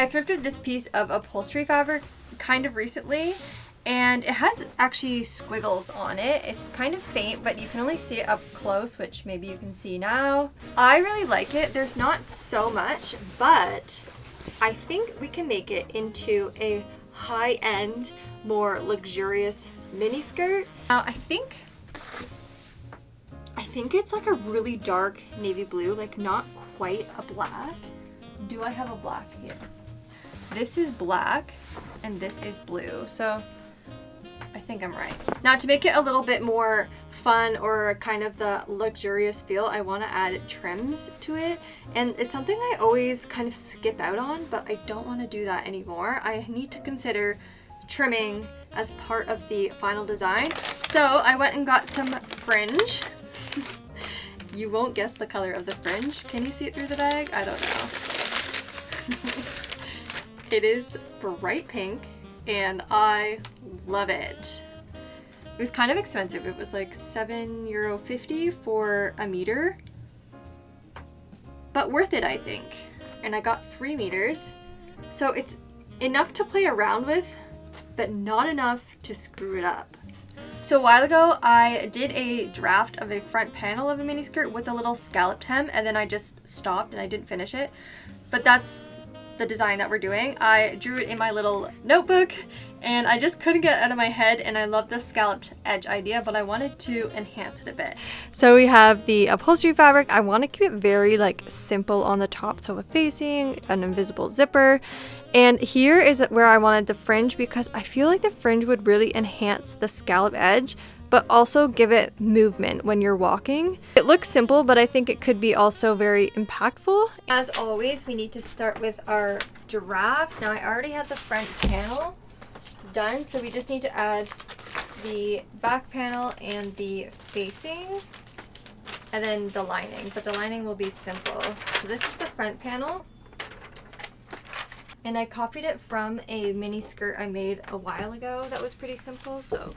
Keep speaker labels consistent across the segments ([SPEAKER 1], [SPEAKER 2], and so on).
[SPEAKER 1] I thrifted this piece of upholstery fabric kind of recently, and it has actually squiggles on it. It's kind of faint, but you can only see it up close, which maybe you can see now. I really like it. There's not so much, but I think we can make it into a high-end, more luxurious mini skirt. Now, I think it's like a really dark navy blue, like not quite a black. Do I have a black here? This is black and this is blue, so I think I'm right. Now, to make it a little bit more fun or kind of the luxurious feel, I want to add trims to it, and it's something I always kind of skip out on, but I don't want to do that anymore. I need to consider trimming as part of the final design. So I went and got some fringe. You won't guess the color of the fringe. Can you see it through the bag? I don't know. It is bright pink and I love it. It was kind of expensive. It was like €7.50 for a meter, but worth it, I think. And I got 3 meters, so it's enough to play around with, but not enough to screw it up. So a while ago, I did a draft of a front panel of a miniskirt with a little scalloped hem, and then I just stopped and I didn't finish it. But that's the design that we're doing. I drew it in my little notebook and I just couldn't get it out of my head, and I love the scalloped edge idea, but I wanted to enhance it a bit. So we have the upholstery fabric. I want to keep it very like simple on the top, so a facing, an invisible zipper. And here is where I wanted the fringe, because I feel like the fringe would really enhance the scallop edge, but also give it movement when you're walking. It looks simple, but I think it could be also very impactful. As always, we need to start with our draft. Now, I already had the front panel done, so we just need to add the back panel and the facing, and then the lining, but the lining will be simple. So this is the front panel, and I copied it from a mini skirt I made a while ago that was pretty simple, so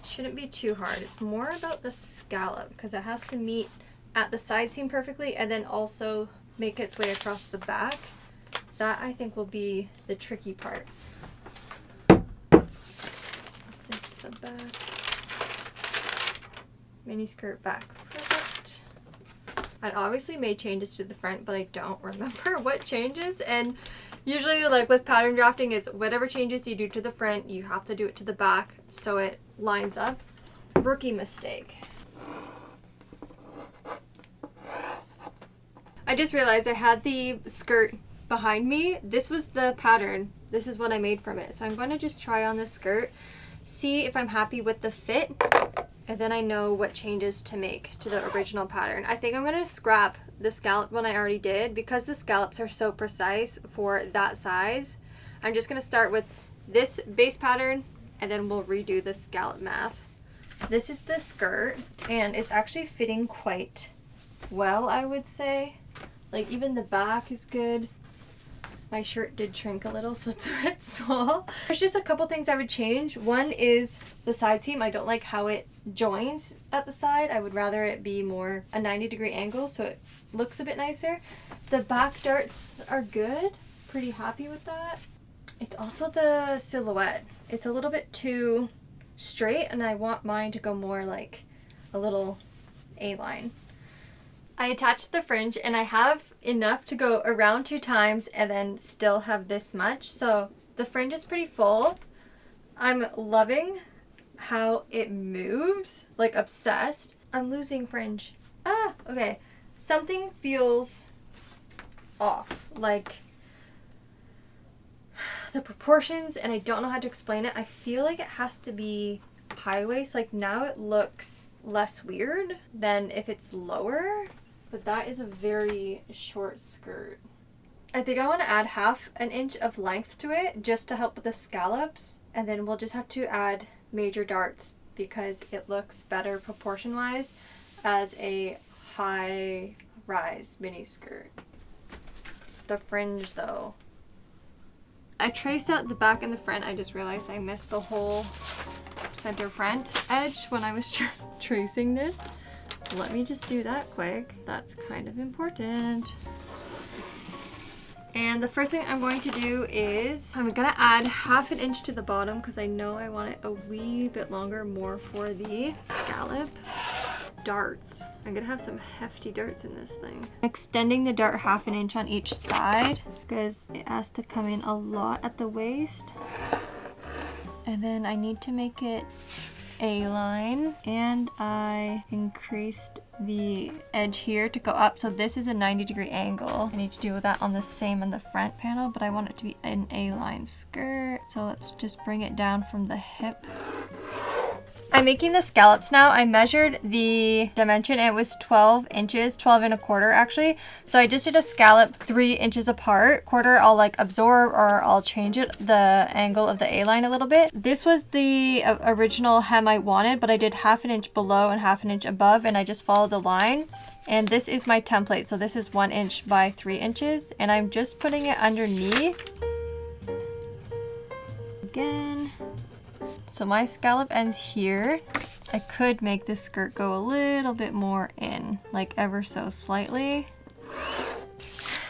[SPEAKER 1] shouldn't be too hard. It's more about the scallop because it has to meet at the side seam perfectly and then also make its way across the back. That I think will be the tricky part. Is this the back? Mini skirt back. Perfect. I obviously made changes to the front, but I don't remember what changes, and usually like with pattern drafting, it's whatever changes you do to the front, you have to do it to the back so it lines up. Rookie mistake. I just realized I had the skirt behind me. This was the pattern. This is what I made from it. So I'm going to just try on this skirt, see if I'm happy with the fit, and then I know what changes to make to the original pattern. I think I'm going to scrap the scallop one I already did because the scallops are so precise for that size. I'm just going to start with this base pattern and then we'll redo the scallop math. This is the skirt, and it's actually fitting quite well, I would say. Like even the back is good. My shirt did shrink a little, so it's a bit small. There's just a couple things I would change. One is the side seam. I don't like how it joins at the side. I would rather it be more a 90-degree angle so it looks a bit nicer. The back darts are good. Pretty happy with that. It's also the silhouette. It's a little bit too straight, and I want mine to go more like a little A-line. I attached the fringe, and I have enough to go around 2 times and then still have this much. So the fringe is pretty full. I'm loving how it moves, like obsessed. I'm losing fringe. Ah, okay. Something feels off, like the proportions, and I don't know how to explain it. I feel like it has to be high waist. Like now it looks less weird than if it's lower, but that is a very short skirt. I think I want to add ½ an inch of length to it just to help with the scallops, and then we'll just have to add major darts because it looks better proportion wise as a high rise mini skirt. The fringe though, I traced out the back and the front. I just realized I missed the whole center front edge when I was tracing this. Let me just do that quick. That's kind of important. And the first thing I'm going to do is I'm gonna add 1/2 inch to the bottom because I know I want it a wee bit longer, more for the scallop. Darts. I'm gonna have some hefty darts in this thing. Extending the dart 1/2 inch on each side because it has to come in a lot at the waist. And then I need to make it A-line, and I increased the edge here to go up, so this is a 90-degree angle. I need to do that on the same in the front panel, but I want it to be an A-line skirt, so let's just bring it down from the hip. I'm making the scallops now. I measured the dimension. It was 12 inches, 12 and a quarter actually. So I just did a scallop 3 inches apart. Quarter I'll like absorb, or I'll change it, the angle of the A-line a little bit. This was the original hem I wanted, but I did 1/2 inch below and 1/2 inch above, and I just followed the line. And this is my template. So this is 1 inch by 3 inches, and I'm just putting it underneath. Again. So my scallop ends here. I could make this skirt go a little bit more in, like ever so slightly.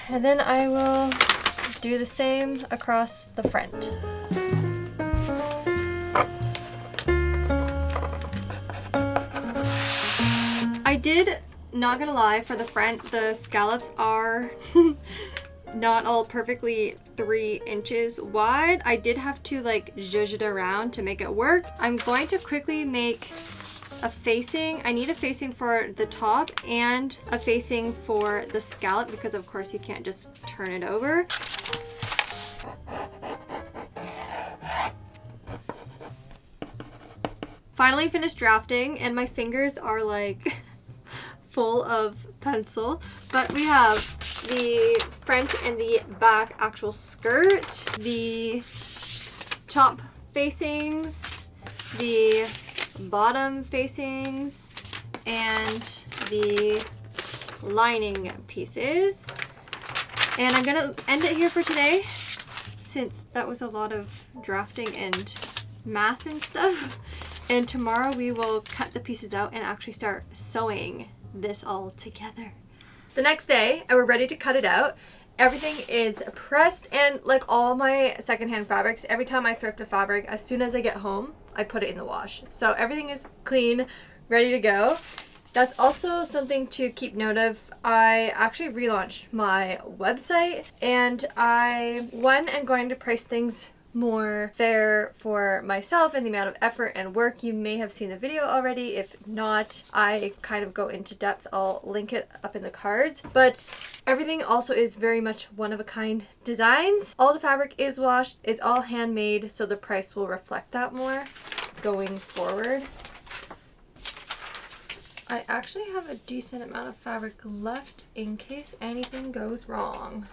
[SPEAKER 1] And then I will do the same across the front. I did, not gonna lie, for the front, the scallops are not all perfectly 3 inches wide. I did have to like zhuzh it around to make it work. I'm going to quickly make a facing. I need a facing for the top and a facing for the scallop because of course you can't just turn it over. Finally finished drafting and my fingers are like full of pencil, but we have the front and the back actual skirt, the top facings, the bottom facings, and the lining pieces. And I'm gonna end it here for today since that was a lot of drafting and math and stuff. And tomorrow we will cut the pieces out and actually start sewing this all together. The next day, and we're ready to cut it out. Everything is pressed, and like all my secondhand fabrics, every time I thrift a fabric, as soon as I get home, I put it in the wash. So everything is clean, ready to go. That's also something to keep note of. I actually relaunched my website, and I, am going to price things more fair for myself and the amount of effort and work. You may have seen the video already. If not, I kind of go into depth. I'll link it up in the cards. But everything also is very much one-of-a-kind designs. All the fabric is washed. It's all handmade, so the price will reflect that more going forward. I actually have a decent amount of fabric left in case anything goes wrong.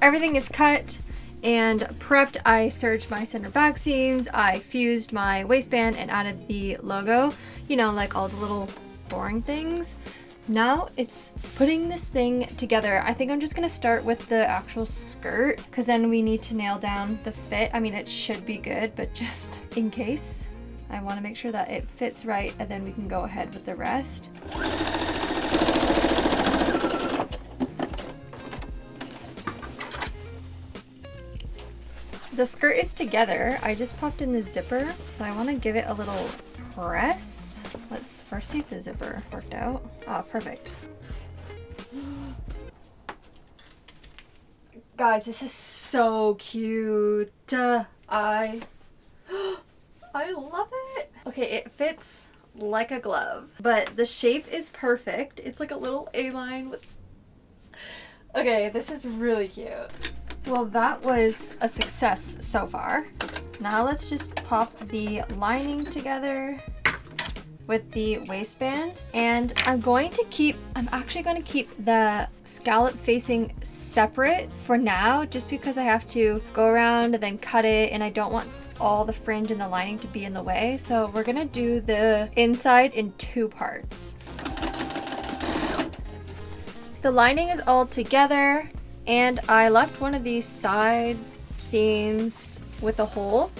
[SPEAKER 1] Everything is cut and prepped. I serged my center back seams, I fused my waistband and added the logo, you know, like all the little boring things. Now it's putting this thing together. I think I'm just gonna start with the actual skirt because then we need to nail down the fit. I mean, it should be good, but just in case, I want to make sure that it fits right, and then we can go ahead with the rest. The skirt is together. I just popped in the zipper, so I want to give it a little press. Let's first see if the zipper worked out. Oh, perfect. Guys, this is so cute. I love it. Okay, it fits like a glove, but the shape is perfect. It's like a little A-line with... Okay, this is really cute. Well, that was a success so far. Now let's just pop the lining together with the waistband, and I'm actually going to keep the scallop facing separate for now, just because I have to go around and then cut it, and I don't want all the fringe and the lining to be in the way. So we're gonna do the inside in 2 parts. The lining is all together, and I left one of these side seams with a hole,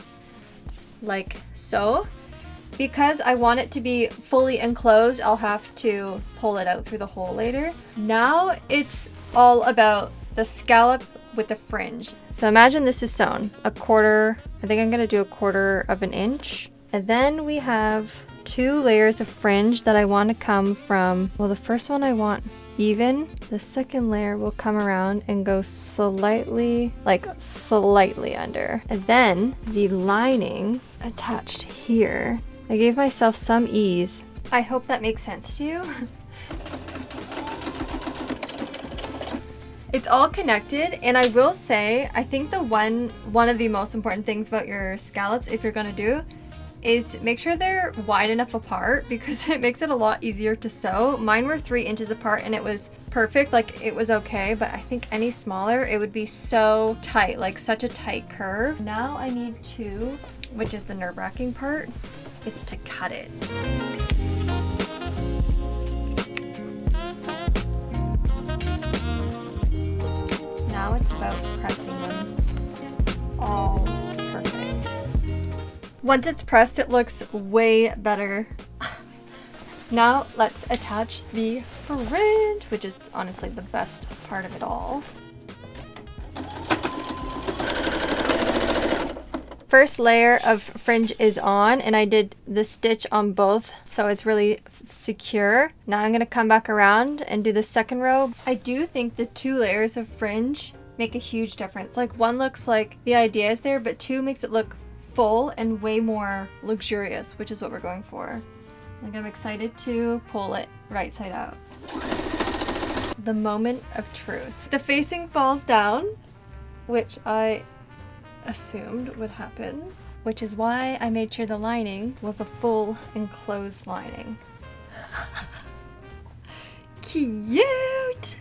[SPEAKER 1] like so. Because I want it to be fully enclosed, I'll have to pull it out through the hole later. Now it's all about the scallop with the fringe. So imagine this is sewn a quarter, I think I'm gonna do a quarter of an inch. And then we have 2 layers of fringe that I want to come from, well, the first one I want even. The second layer will come around and go slightly, like slightly under. And then the lining attached here. I gave myself some ease. I hope that makes sense to you. It's all connected, and I will say, I think the one of the most important things about your scallops, if you're gonna do, is make sure they're wide enough apart, because it makes it a lot easier to sew. Mine were 3 inches apart and it was perfect, like it was okay, but I think any smaller, it would be so tight, like such a tight curve. Now I need to, which is the nerve-wracking part, is to cut it. Now it's about pressing them all perfect. Once it's pressed, it looks way better. Now let's attach the fringe, which is honestly the best part of it all. First layer of fringe is on, and I did the stitch on both, so it's really secure. Now I'm gonna come back around and do the second row. I do think the 2 layers of fringe make a huge difference. Like, 1 looks like the idea is there, but 2 makes it look full and way more luxurious, which is what we're going for. Like, I'm excited to pull it right side out. The moment of truth. The facing falls down, which I assumed would happen, which is why I made sure the lining was a full enclosed lining. Cute!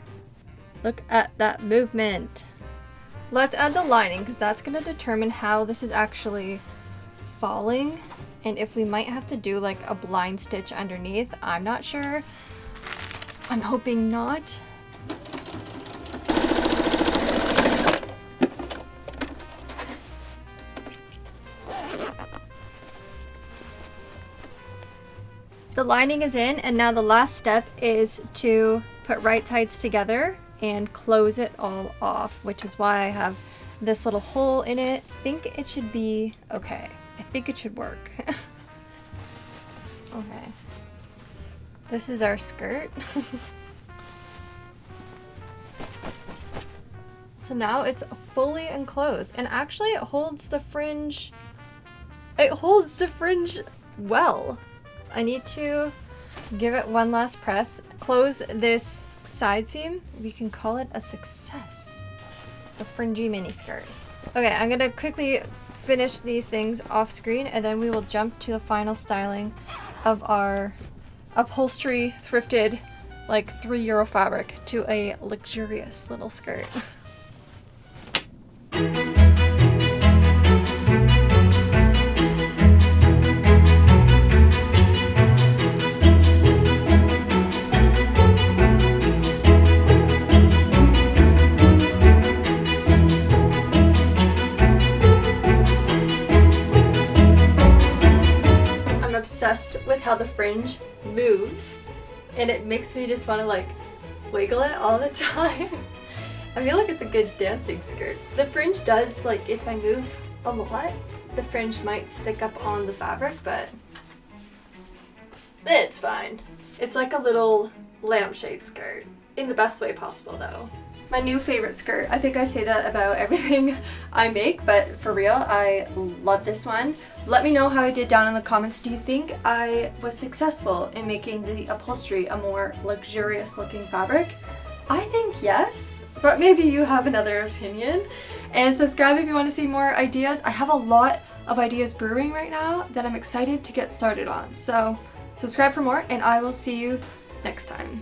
[SPEAKER 1] Look at that movement. Let's add the lining, because that's going to determine how this is actually falling, and if we might have to do like a blind stitch underneath. I'm not sure. I'm hoping not. The lining is in, and now the last step is to put right sides together and close it all off, which is why I have this little hole in it. I think it should be okay. I think it should work. Okay. This is our skirt. So now it's fully enclosed, and actually it holds the fringe. It holds the fringe well. I need to give it one last press. Close this side seam. We can call it a success. The fringy mini skirt. Okay, I'm gonna quickly finish these things off screen, and then we will jump to the final styling of our upholstery thrifted like €3 fabric to a luxurious little skirt. Obsessed with how the fringe moves, and it makes me just want to like wiggle it all the time. I feel like it's a good dancing skirt. The fringe does, like, if I move a lot, the fringe might stick up on the fabric, but it's fine. It's like a little lampshade skirt in the best way possible though. My new favorite skirt. I think I say that about everything I make, but for real, I love this one. Let me know how I did down in the comments. Do you think I was successful in making the upholstery a more luxurious looking fabric? I think yes, but maybe you have another opinion. And subscribe if you want to see more ideas. I have a lot of ideas brewing right now that I'm excited to get started on. So subscribe for more, and I will see you next time.